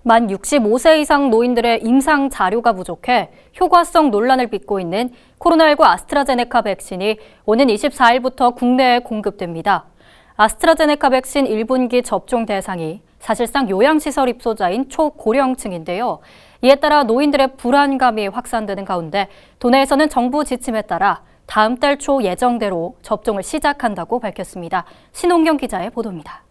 만 65세 이상 노인들의 임상 자료가 부족해 효과성 논란을 빚고 있는 코로나19 아스트라제네카 백신이 오는 24일부터 국내에 공급됩니다. 아스트라제네카 백신 1분기 접종 대상이 사실상 요양시설 입소자인 초고령층인데요. 이에 따라 노인들의 불안감이 확산되는 가운데 도내에서는 정부 지침에 따라 다음 달 초 예정대로 접종을 시작한다고 밝혔습니다. 신홍경 기자의 보도입니다.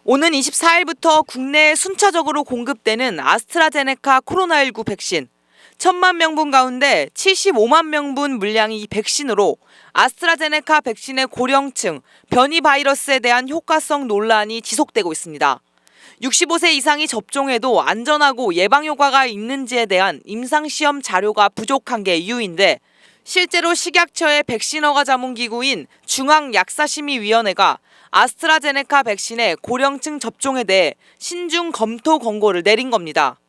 오는 24일부터 국내에 순차적으로 공급되는 아스트라제네카 코로나19 백신. 1,000만 명분 가운데 75만 명분 물량이 이 백신으로 아스트라제네카 백신의 고령층, 변이 바이러스에 대한 효과성 논란이 지속되고 있습니다. 65세 이상이 접종해도 안전하고 예방 효과가 있는지에 대한 임상시험 자료가 부족한 게 이유인데 실제로 식약처의 백신허가 자문기구인 중앙약사심의위원회가 아스트라제네카 백신의 고령층 접종에 대해 신중 검토 권고를 내린 겁니다.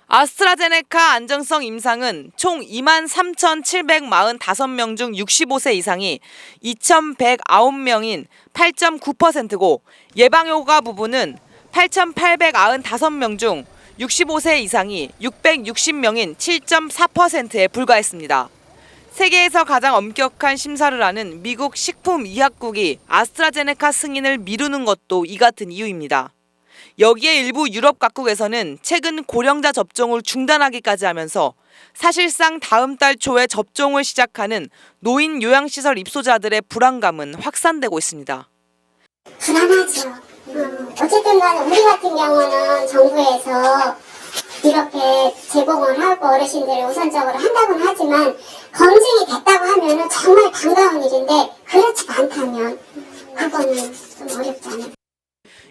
아스트라제네카 안전성 임상은 총 23,745명 중 65세 이상이 2,109명인 8.9%고 예방효과 부분은 8,895명 중 65세 이상이 660명인 7.4%에 불과했습니다. 세계에서 가장 엄격한 심사를 하는 미국 식품의약국이 아스트라제네카 승인을 미루는 것도 이 같은 이유입니다. 여기에 일부 유럽 각국에서는 최근 고령자 접종을 중단하기까지 하면서 사실상 다음 달 초에 접종을 시작하는 노인 요양시설 입소자들의 불안감은 확산되고 있습니다. 불안하죠. 어쨌든 간에 우리 같은 경우는 정부에서 이렇게 제공을 하고 어르신들을 우선적으로 한다고는 하지만 검증이 됐다고 하면 정말 반가운 일인데 그렇지 않다면 그거는 좀 어렵잖아요.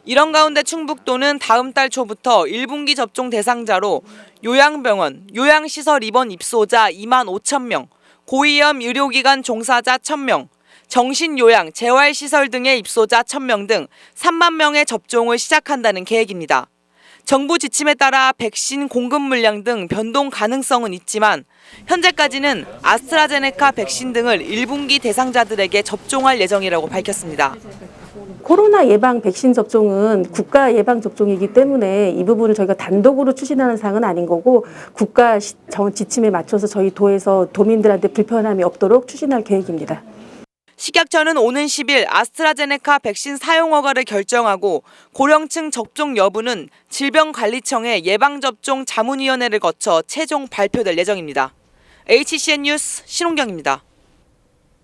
이런 가운데 충북도는 다음 달 초부터 1분기 접종 대상자로 요양병원, 요양시설 입원 입소자 2만 5천 명, 고위험 의료기관 종사자 1,000명, 정신요양, 재활시설 등의 입소자 1,000명 등 3만 명의 접종을 시작한다는 계획입니다. 정부 지침에 따라 백신 공급 물량 등 변동 가능성은 있지만 현재까지는 아스트라제네카 백신 등을 1분기 대상자들에게 접종할 예정이라고 밝혔습니다. 코로나 예방 백신 접종은 국가 예방 접종이기 때문에 이 부분을 저희가 단독으로 추진하는 사항은 아닌 거고 국가 지침에 맞춰서 저희 도에서 도민들한테 불편함이 없도록 추진할 계획입니다. 식약처는 오는 10일 아스트라제네카 백신 사용 허가를 결정하고 고령층 접종 여부는 질병관리청의 예방접종 자문위원회를 거쳐 최종 발표될 예정입니다. HCN 뉴스 신홍경입니다.